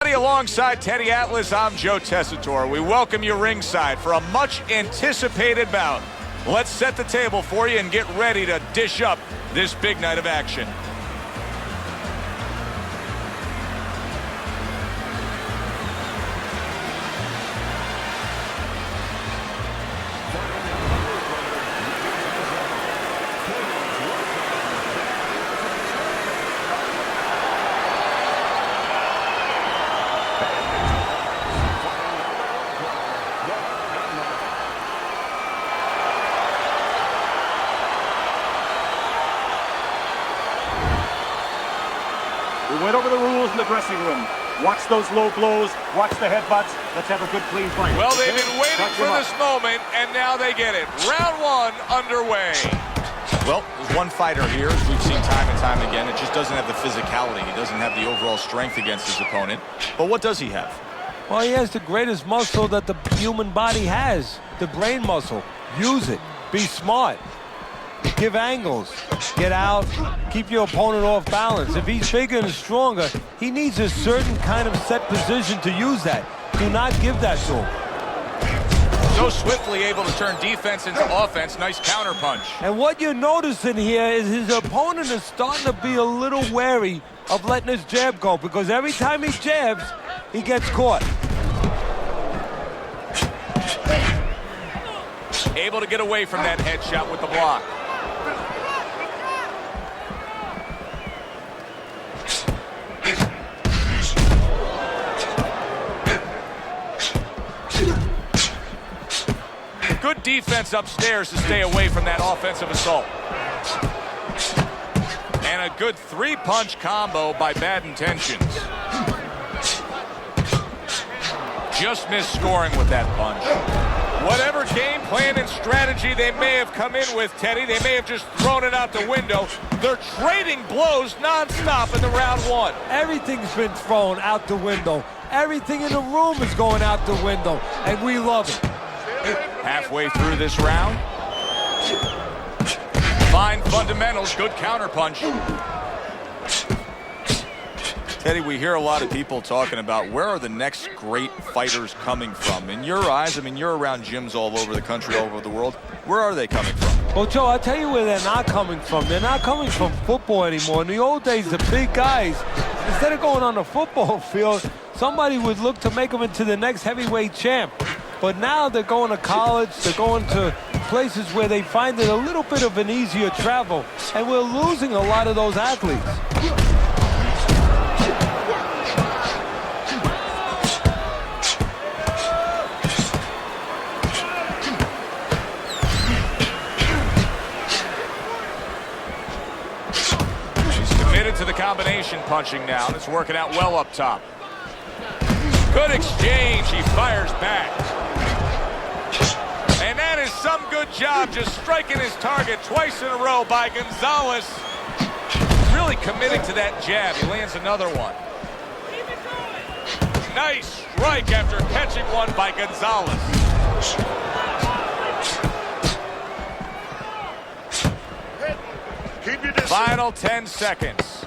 everybody, alongside Teddy Atlas, I'm Joe Tessitore. We welcome you ringside for a much-anticipated bout. Let's set the table for you and get ready to dish up this big night of action. We went over the rules in the dressing room. Watch those low blows. Watch the headbutts. Let's have a good, clean fight. Well, they've been waiting for this moment, and now they get it. Round one underway. Well, there's one fighter here, as we've seen time and time again. It just doesn't have the physicality. He doesn't have the overall strength against his opponent. But what does he have? Well, he has the greatest muscle that the human body has. The brain muscle. Use it. Be smart. Give angles, get out, keep your opponent off balance. If he's bigger and stronger, he needs a certain kind of set position to use that. Do not give that to him. So swiftly able to turn defense into offense. Nice counter punch. And what you're noticing here is his opponent is starting to be a little wary of letting his jab go, because every time he jabs, he gets caught. Able to get away from that headshot with the block. Good defense upstairs to stay away from that offensive assault. And a good three-punch combo by Bad Intentions. Just missed scoring with that punch. Whatever game plan and strategy they may have come in with, Teddy, they may have just thrown it out the window. They're trading blows nonstop in the round one. Everything's been thrown out the window. Everything in the room is going out the window, and we love it. Halfway through this round. Fine fundamentals, good counterpunch. Teddy, we hear a lot of people talking about where are the next great fighters coming from. In your eyes, I mean, you're around gyms all over the country, all over the world. Where are they coming from? Well, Joe, I'll tell you where they're not coming from. They're not coming from football anymore. In the old days, the big guys, instead of going on the football field, somebody would look to make them into the next heavyweight champ. But now they're going to college, they're going to places where they find it a little bit of an easier travel, and we're losing a lot of those athletes. He's committed to the combination punching now, and it's working out well up top. Good exchange, he fires back. And that is some good job just striking his target twice in a row by Gonzalez. Really committing to that jab. He lands another one. Nice strike after catching one by Gonzalez. Keep your distance. Final 10 seconds.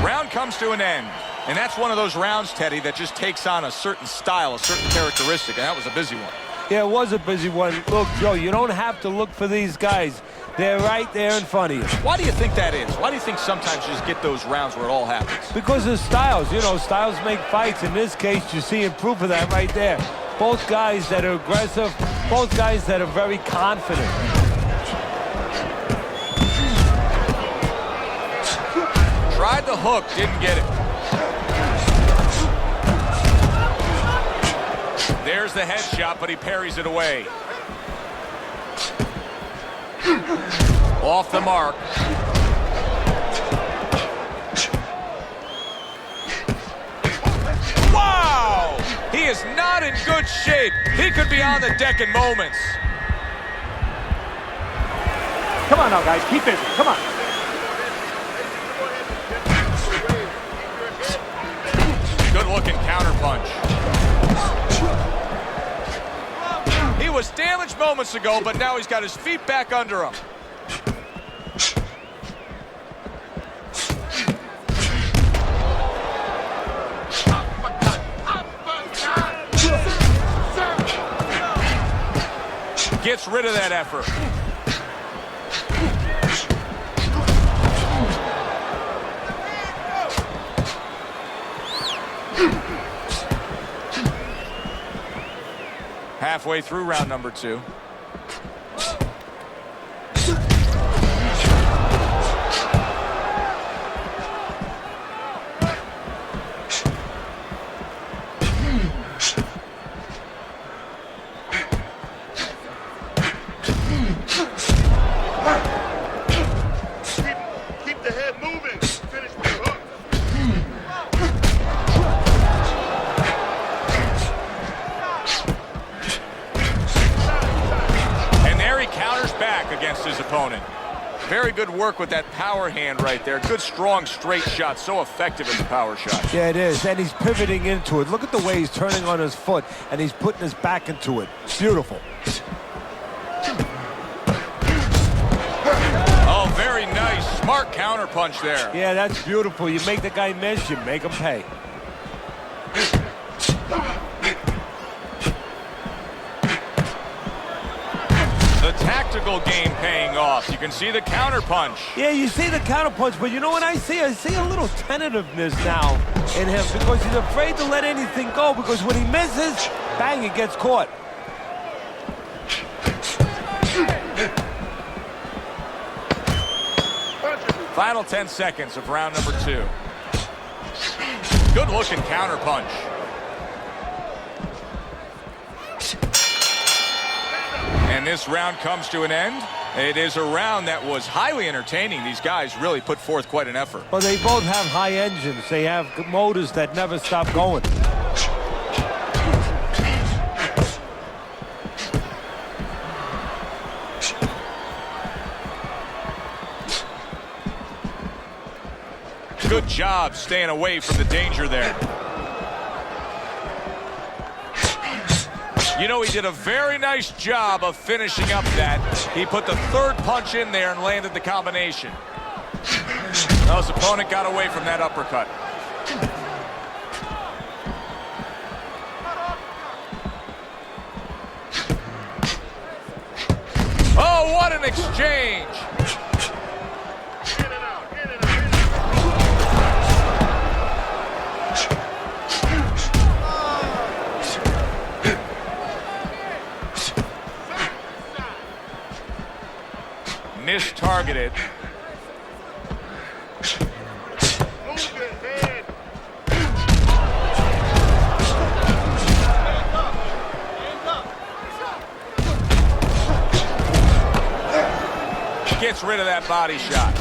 Round comes to an end, and that's one of those rounds, Teddy, that just takes on a certain style, a certain characteristic, and that was a busy one. Yeah, it was a busy one. Look, Joe, you don't have to look for these guys. They're right there in front of you. Why do you think that is? Why do you think sometimes you just get those rounds where it all happens? Because of styles. You know, styles make fights. In this case, you're seeing proof of that right there. Both guys that are aggressive, both guys that are very confident. Tried the hook, didn't get it. There's the headshot, but he parries it away. Off the mark. Wow! He is not in good shape. He could be on the deck in moments. Come on now, guys. Keep busy. Come on. Good looking counter punch. He was damaged moments ago, but now he's got his feet back under him. Gets rid of that effort. Halfway through round number 2. Keep the head moving. Finish with the hook. And there he counters back against his opponent. Very good work with that power hand right there. Good, strong, straight shot. So effective as a power shot. Yeah, it is, and he's pivoting into it. Look at the way he's turning on his foot, and he's putting his back into it. Beautiful. Oh, very nice. Smart counter punch there. Yeah, that's beautiful. You make the guy miss, you make him pay. The tactical game paying off. You can see the counter punch. Yeah, you see the counter punch, but you know what I see? I see a little tentativeness now in him because he's afraid to let anything go, because when he misses, bang, it gets caught. Final 10 seconds of round number 2. Good looking counter punch. And this round comes to an end. It is a round that was highly entertaining. These guys really put forth quite an effort. Well, they both have high engines. They have motors that never stop going. Good job staying away from the danger there. You know, he did a very nice job of finishing up that. He put the third punch in there and landed the combination. Well, his opponent got away from that uppercut. Oh, what an exchange! Mistargeted. Gets rid of that body shot.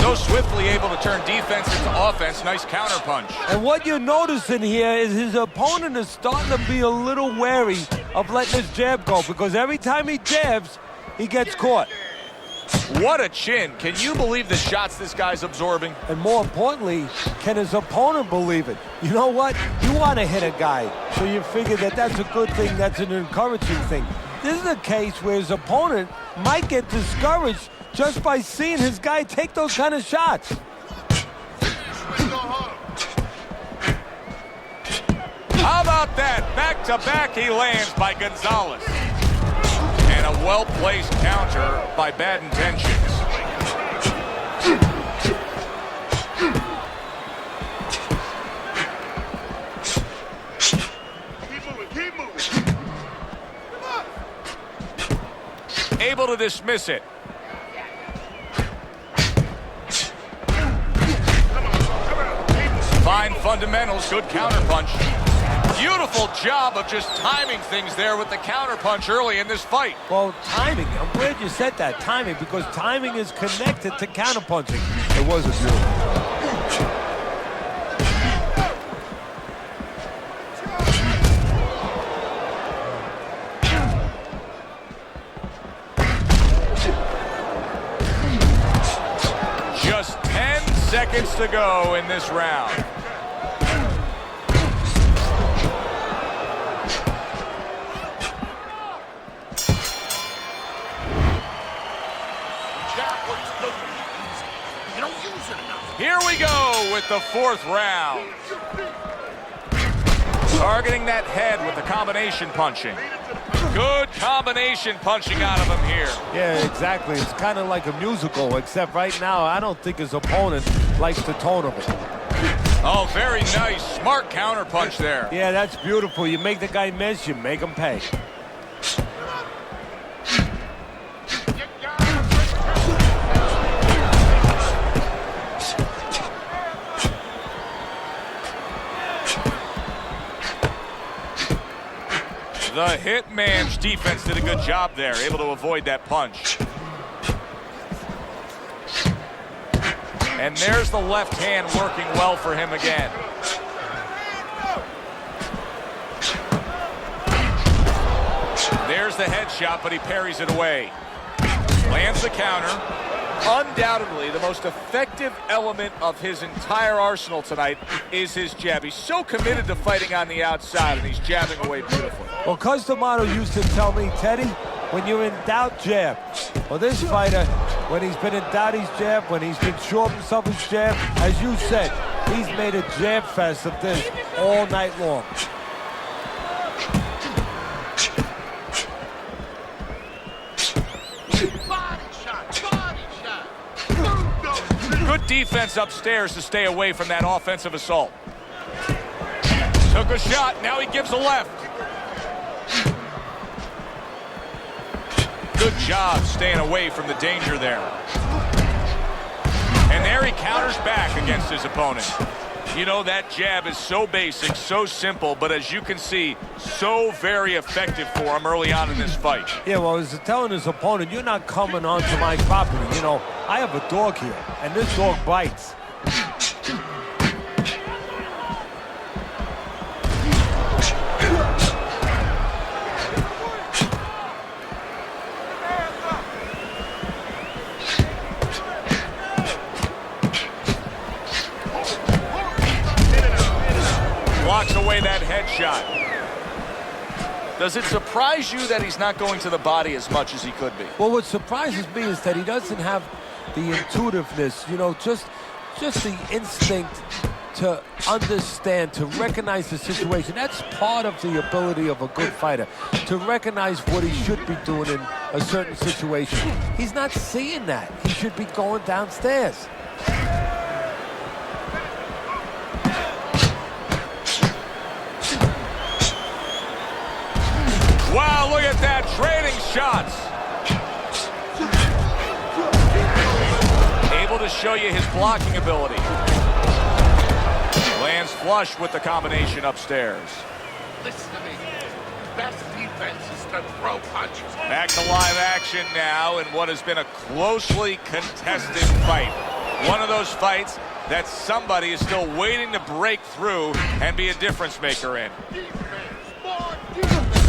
So swiftly able to turn defense into offense. Nice counter punch. And what you're noticing here is his opponent is starting to be a little wary of letting his jab go, because every time he jabs, he gets caught. What a chin. Can you believe the shots this guy's absorbing? And more importantly, can his opponent believe it? You know what? You want to hit a guy, so you figure that that's a good thing, that's an encouraging thing. This is a case where his opponent might get discouraged just by seeing his guy take those kind of shots. How about that? Back-to-back he lands by Gonzalez. And a well-placed counter by Bad Intentions. Keep moving. Able to dismiss it. Fine fundamentals, good counterpunch. Beautiful job of just timing things there with the counterpunch early in this fight. Well, timing, I'm glad you said that, timing, because timing is connected to counterpunching. It was a beautiful. Just 10 seconds minutes to go in this round. Here we go with the fourth round. Targeting that head with the combination punching. Good combination punching out of him here. Yeah, exactly. It's kind of like a musical, except right now I don't think his opponent likes the tone of it. Oh, very nice. Smart counter punch there. Yeah, that's beautiful. You make the guy miss, you make him pay. The Hitman's defense did a good job there, able to avoid that punch. And there's the left hand working well for him again. There's the headshot, but he parries it away. Lands the counter. Undoubtedly, the most effective element of his entire arsenal tonight is his jab. He's so committed to fighting on the outside, and he's jabbing away beautifully. Well, Tomasz used to tell me, Teddy, when you're in doubt, jab. Well, this fighter, when he's been in doubt, he's jab. When he's been sure of himself, he's jab. As you said, he's made a jab fest of this all night long. Good defense upstairs to stay away from that offensive assault. Took a shot, now he gives a left. Good job staying away from the danger there. And there he counters back against his opponent. You know, that jab is so basic, so simple, but as you can see, so very effective for him early on in this fight. Yeah, well, he's telling his opponent, you're not coming onto my property. You know, I have a dog here, and this dog bites. Blocks away that headshot. Does it surprise you that he's not going to the body as much as he could be? Well, what surprises me is that he doesn't have the intuitiveness, you know, just the instinct to understand, to recognize the situation. That's part of the ability of a good fighter, to recognize what he should be doing in a certain situation. He's not seeing that. He should be going downstairs. Wow, look at that, trading shots. Able to show you his blocking ability. Lands flush with the combination upstairs. Listen to me. Best defense is to throw punches. Back to live action now in what has been a closely contested fight. One of those fights that somebody is still waiting to break through and be a difference maker in.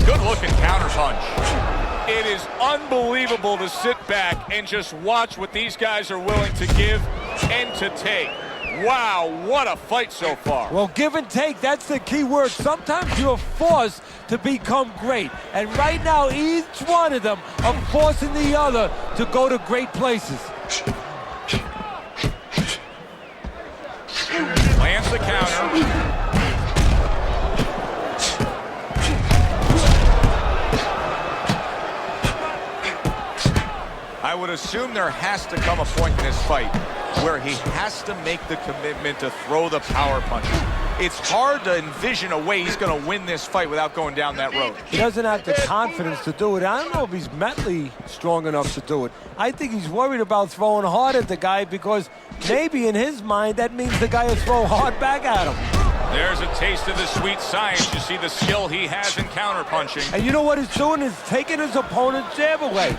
Good looking counter punch. It is unbelievable to sit back and just watch what these guys are willing to give and to take. Wow, what a fight so far. Well, give and take, that's the key word. Sometimes you're forced to become great. And right now, each one of them are forcing the other to go to great places. Lands the counter. I would assume there has to come a point in this fight where he has to make the commitment to throw the power punches. It's hard to envision a way he's going to win this fight without going down that road. He doesn't have the confidence to do it. I don't know if he's mentally strong enough to do it. I think he's worried about throwing hard at the guy because maybe in his mind that means the guy will throw hard back at him. There's a taste of the sweet science. You see the skill he has in counter punching. And you know what he's doing is taking his opponent's jab away.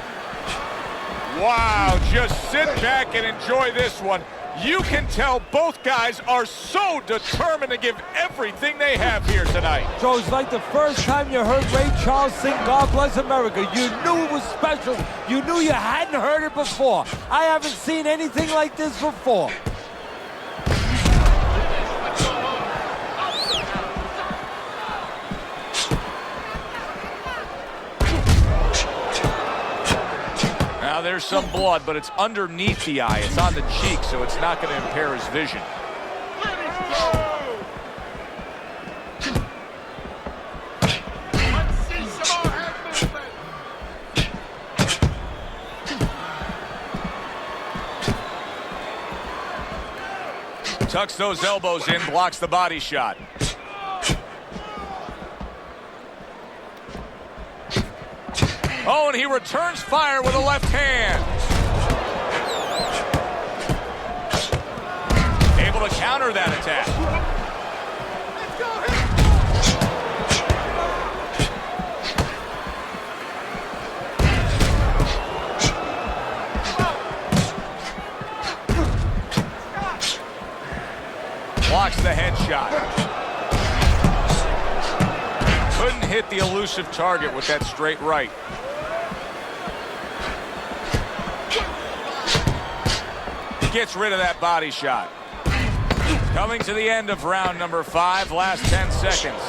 Wow, just sit back and enjoy this one. You can tell both guys are so determined to give everything they have here tonight. So it's like the first time you heard Ray Charles sing God Bless America. You knew it was special. You knew you hadn't heard it before. I haven't seen anything like this before. some blood, but it's underneath the eye. It's on the cheek, so it's not going to impair his vision. Tucks those elbows in, blocks the body shot. Oh, and he returns fire with a left hand. Able to counter that attack. Blocks the headshot. Couldn't hit the elusive target with that straight right. Gets rid of that body shot. Coming to the end of round number 5, last 10 seconds.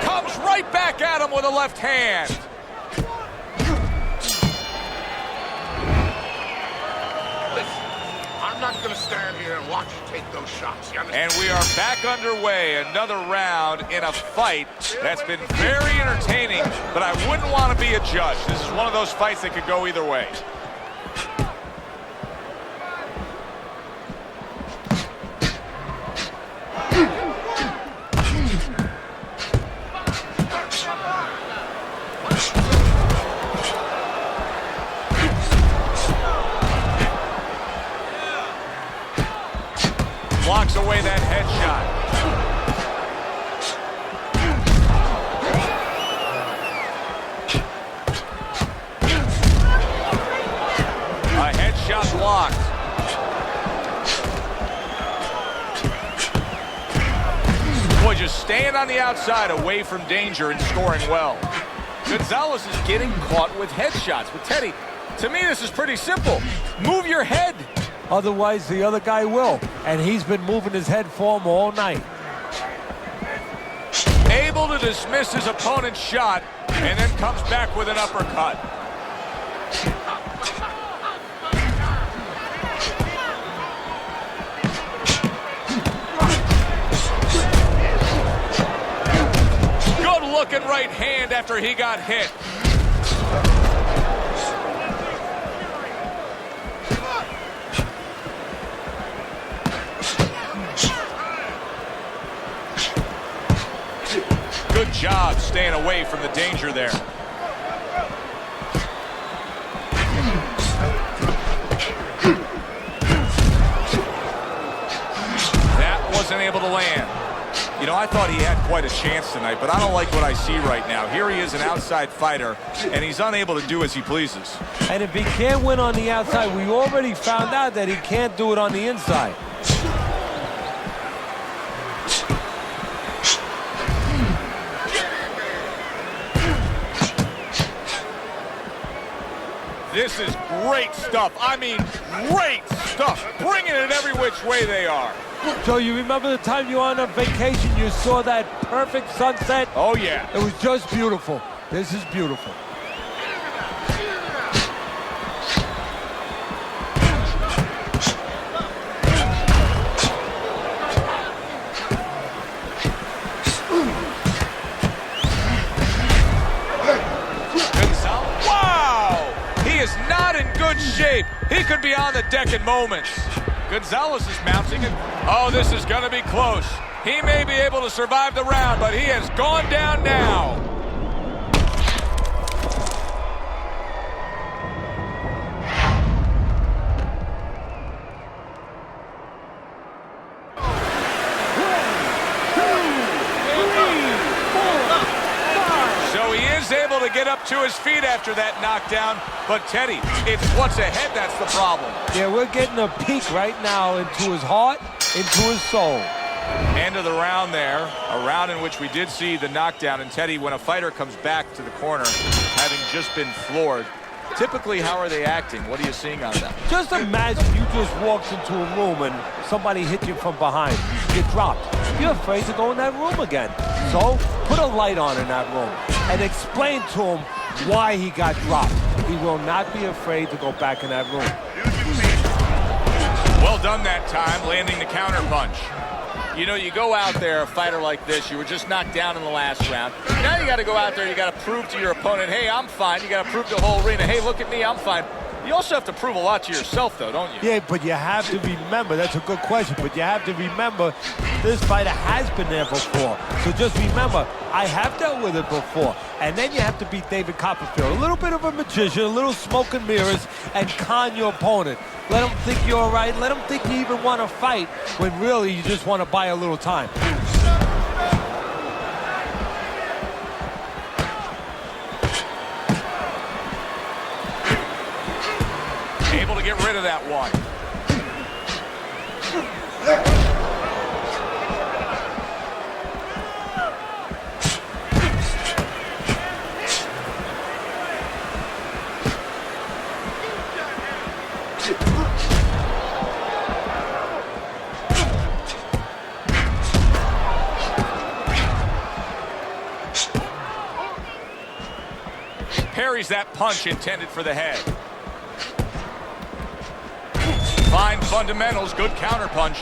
Comes right back at him with a left hand. Listen, I'm not going to stand here and watch you take those shots. You understand? And we are back underway. Another round in a fight that's been very entertaining, but I wouldn't want to be a judge. This is one of those fights that could go either way. Blocks away that headshot. A headshot blocked. Boy, just staying on the outside away from danger and scoring well. Gonzalez is getting caught with headshots. But Teddy, to me this is pretty simple. Move your head. Otherwise, the other guy will. And he's been moving his head for him all night. Able to dismiss his opponent's shot and then comes back with an uppercut. Good looking right hand after he got hit. Good job staying away from the danger there. That wasn't able to land. You know, I thought he had quite a chance tonight, but I don't like what I see right now. Here he is, an outside fighter, and he's unable to do as he pleases. And if he can't win on the outside, we already found out that he can't do it on the inside. This is great stuff. I mean, great stuff. Bringing it every which way they are. Joe, you remember the time you were on a vacation, you saw that perfect sunset? Oh, yeah. It was just beautiful. This is beautiful. Not in good shape. He could be on the deck in moments. Gonzalez is mounting it. Oh, this is going to be close. He may be able to survive the round, but he has gone down now. Able to get up to his feet after that knockdown, but Teddy, it's what's ahead that's the problem. Yeah, we're getting a peek right now into his heart, into his soul. End of the round there, a round in which we did see the knockdown. And Teddy, when a fighter comes back to the corner having just been floored, typically how are they acting? What are you seeing on that? Just imagine you just walked into a room and somebody hit you from behind. You dropped. You're afraid to go in that room again. So put a light on in that room and explain to him why he got dropped. He will not be afraid to go back in that room. Well done that time, landing the counter punch. You know, you go out there, a fighter like this, you were just knocked down in the last round. Now you got to go out there, you got to prove to your opponent, hey, I'm fine. You got to prove to the whole arena, hey, look at me, I'm fine. You also have to prove a lot to yourself, though, don't you? Yeah, but you have to remember, that's a good question, but you have to remember this fighter has been there before. So just remember, I have dealt with it before. And then you have to beat David Copperfield. A little bit of a magician, a little smoke and mirrors, and con your opponent. Let him think you're all right. Let him think you even want to fight when really you just want to buy a little time. Able to get rid of that one. Parries that punch intended for the head. Fine fundamentals, good counter punch.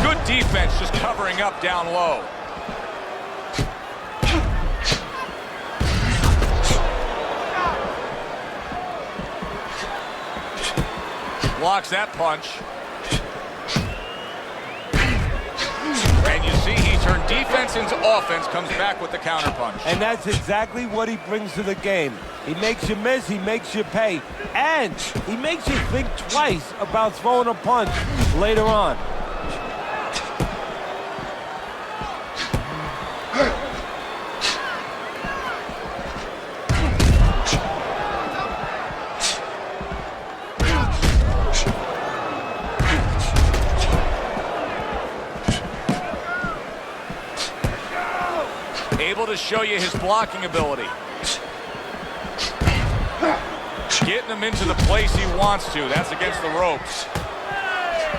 Good defense, just covering up down low. Blocks that punch. And you see he turned defense into offense, comes back with the counter punch. And that's exactly what he brings to the game. He makes you miss, he makes you pay, and he makes you think twice about throwing a punch later on. Able to show you his blocking ability. Getting him into the place he wants to. That's against the ropes.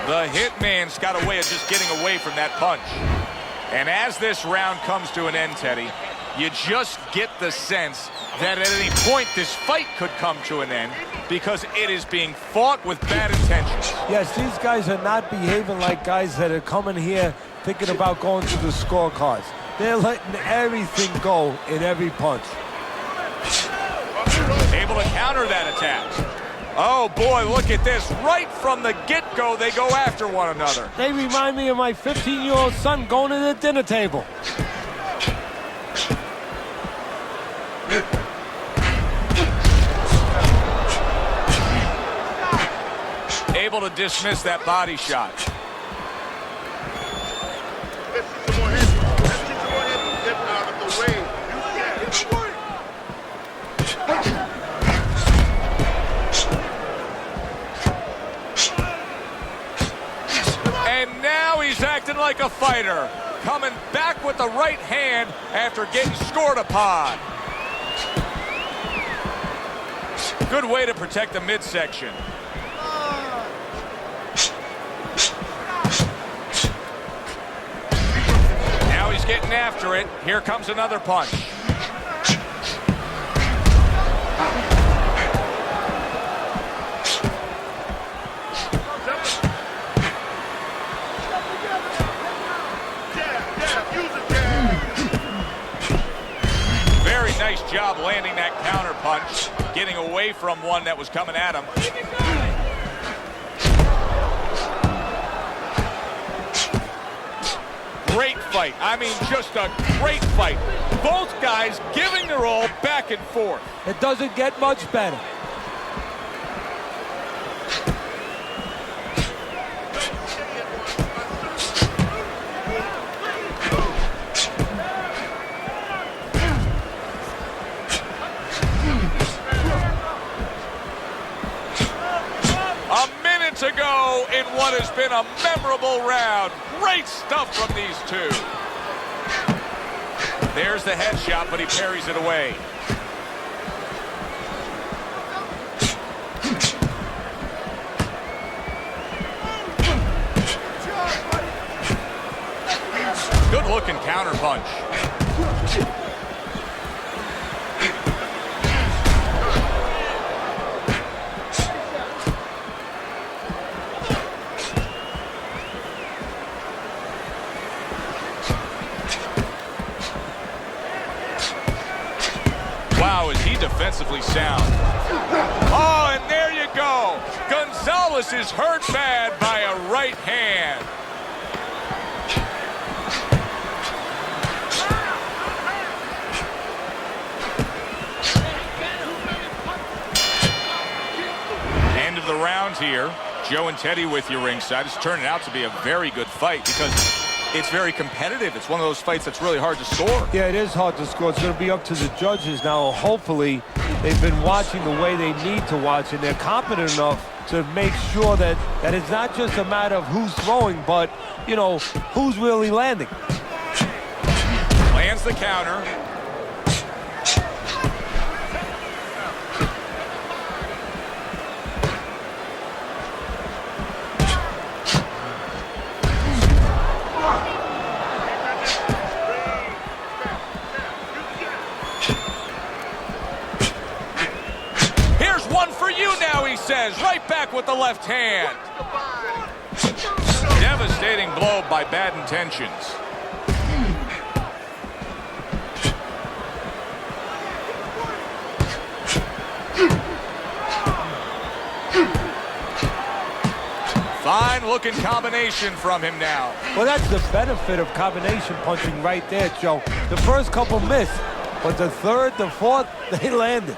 The Hitman's got a way of just getting away from that punch. And as this round comes to an end, Teddy, you just get the sense that at any point this fight could come to an end because it is being fought with bad intentions. Yes, these guys are not behaving like guys that are coming here thinking about going to the scorecards. They're letting everything go in every punch. Able to counter that attack. Oh boy, look at this. Right from the get-go, they go after one another. They remind me of my 15-year-old son going to the dinner table. Able to dismiss that body shot. And now he's acting like a fighter, coming back with the right hand after getting scored upon. Good way to protect the midsection. Now he's getting after it. Here comes another punch. Very nice job landing that counter punch, getting away from one that was coming at him. Great fight. I mean, just a great fight. Both guys giving their all back and forth. It doesn't get much better. to go in what has been a memorable round. Great stuff from these two. There's the headshot, but he parries it away. Good-looking counterpunch. Wow, is he defensively sound. Oh, and there you go. Gonzalez is hurt bad by a right hand. End of the round here. Joe and Teddy with you ringside. It's turning out to be a very good fight because it's very competitive. It's one of those fights that's really hard to score. Yeah, it is hard to score. It's going to be up to the judges now. Hopefully, they've been watching the way they need to watch, and they're competent enough to make sure that it's not just a matter of who's throwing, but, you know, who's really landing. Lands the counter. He says, right back with the left hand. Devastating blow by bad intentions. Fine looking combination from him now. Well, that's the benefit of combination punching right there, Joe. The first couple missed, but the third, the fourth, they landed.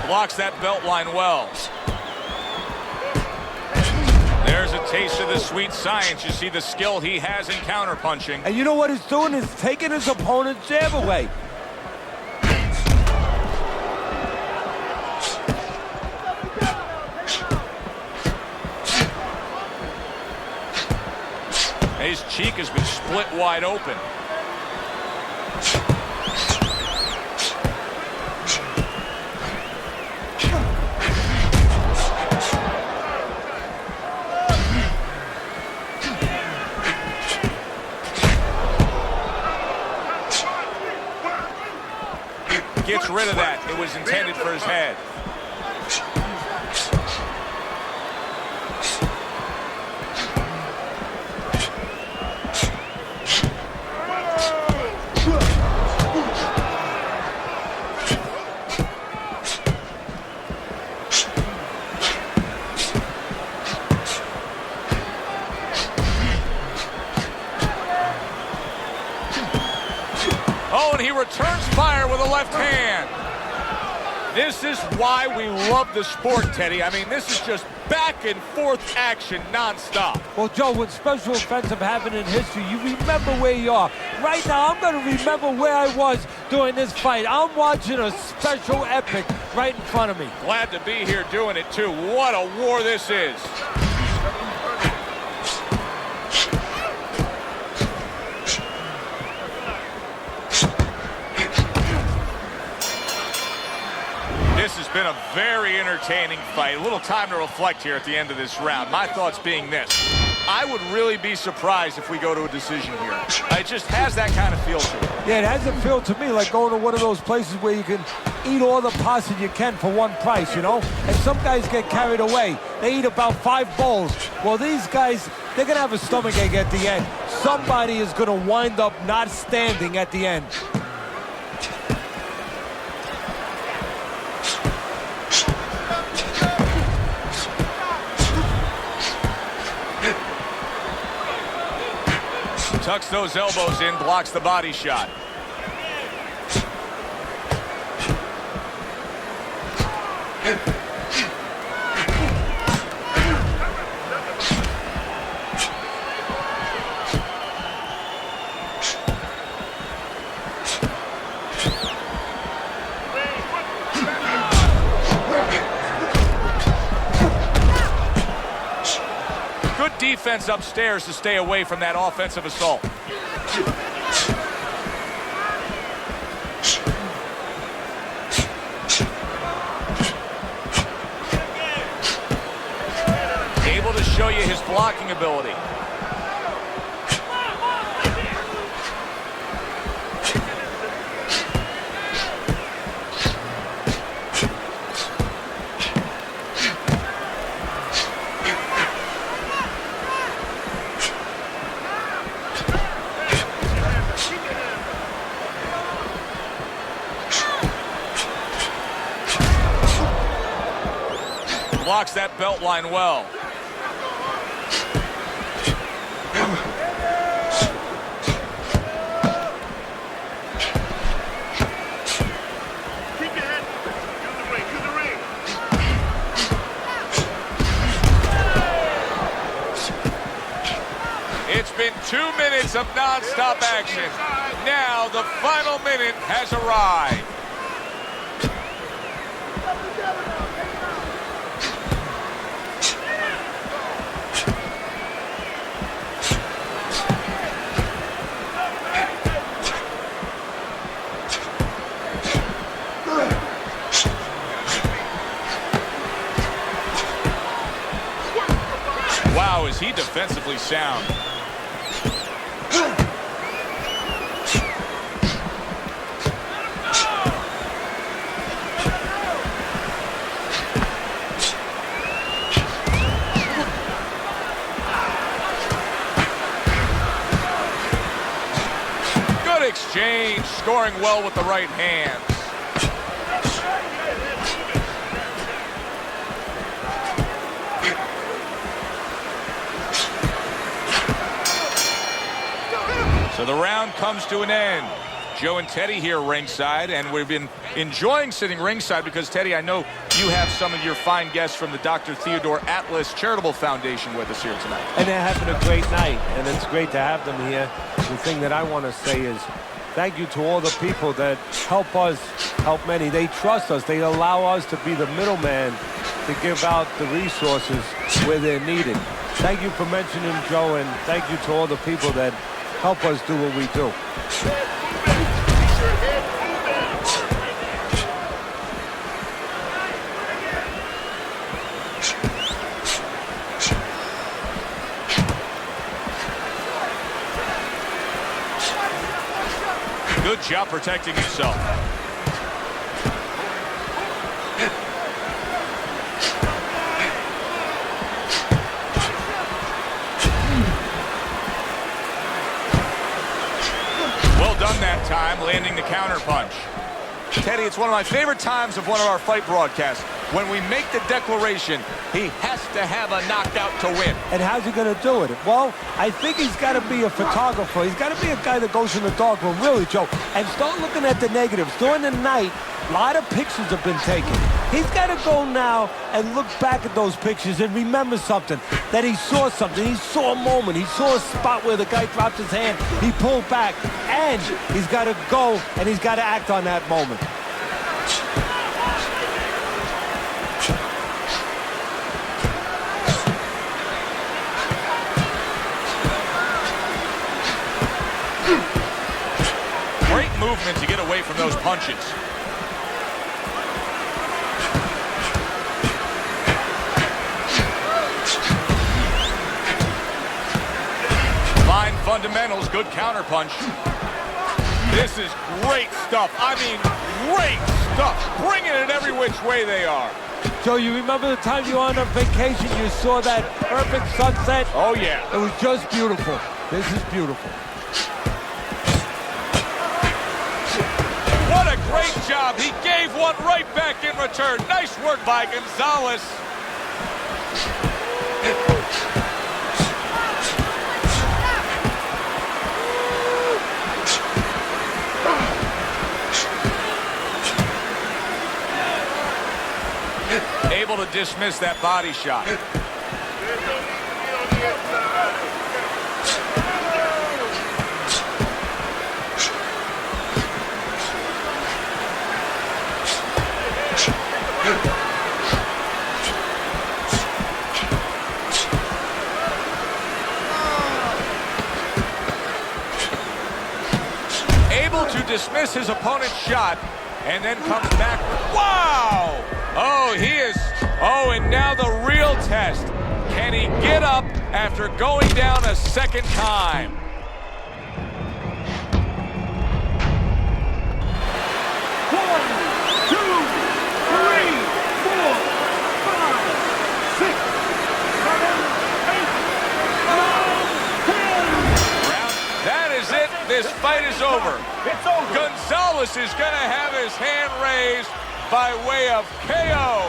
Blocks that belt line well. There's a taste of the sweet science. You see the skill he has in counterpunching. And you know what he's doing? He's taking his opponent's jab away. His cheek has been split wide open. Gets rid of that. It was intended for his head. Oh, and he returns fire with a left hand. This is why we love the sport, Teddy. I mean, this is just back and forth action nonstop. Well, Joe, when special events have happened in history, you remember where you are. Right now, I'm going to remember where I was during this fight. I'm watching a special epic right in front of me. Glad to be here doing it, too. What a war this is. This has been a very entertaining fight. A little time to reflect here at the end of this round. My thoughts being this. I would really be surprised if we go to a decision here. It just has that kind of feel to it. Yeah, it has a feel to me like going to one of those places where you can eat all the pasta you can for one price, you know? And some guys get carried away. They eat about 5 bowls. Well, these guys, they're going to have a stomachache at the end. Somebody is going to wind up not standing at the end. Tucks those elbows in, blocks the body shot. defense upstairs to stay away from that offensive assault. Able to show you his blocking ability. Blocks that belt line well. Keep your head. Do the ring. It's been 2 minutes of non-stop action. Now the final minute has arrived. Wow, is he defensively sound. Good exchange, scoring well with the right hand. So the round comes to an end. Joe and Teddy here ringside, and we've been enjoying sitting ringside because, Teddy, I know you have some of your fine guests from the Dr. Theodore Atlas Charitable Foundation with us here tonight. And they're having a great night, and it's great to have them here. The thing that I want to say is thank you to all the people that help us, help many. They trust us. They allow us to be the middleman to give out the resources where they're needed. Thank you for mentioning Joe, and thank you to all the people that help us do what we do. Good job protecting himself. Well done that time, landing the counter punch. Teddy, it's one of my favorite times of one of our fight broadcasts. When we make the declaration, he has to have a knockout to win. And how's he going to do it? Well, I think he's got to be a photographer. He's got to be a guy that goes in the darkroom, really, Joe, and start looking at the negatives. During the night, a lot of pictures have been taken. He's got to go now and look back at those pictures and remember something, that he saw something. He saw a moment. He saw a spot where the guy dropped his hand. He pulled back, and he's got to go, and he's got to act on that moment. Great movement to get away from those punches. Fine fundamentals, good counter punch. This is great stuff. I mean, great stuff. Bringing it every which way they are. Joe, you remember the time you were on a vacation, you saw that perfect sunset? Oh, yeah. It was just beautiful. This is beautiful. What a great job. He gave one right back in return. Nice work by Gonzalez. Able to dismiss that body shot. dismiss his opponent's shot and then comes back. Wow! Oh, he is. Oh, and now the real test. Can he get up after going down a second time? This fight is over. It's over. Gonzalez is going to have his hand raised by way of KO.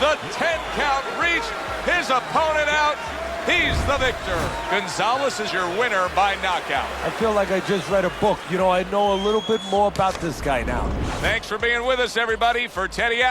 The 10 count reached, his opponent out. He's the victor. Gonzalez is your winner by knockout. I feel like I just read a book. You know, I know a little bit more about this guy now. Thanks for being with us, everybody. For Teddy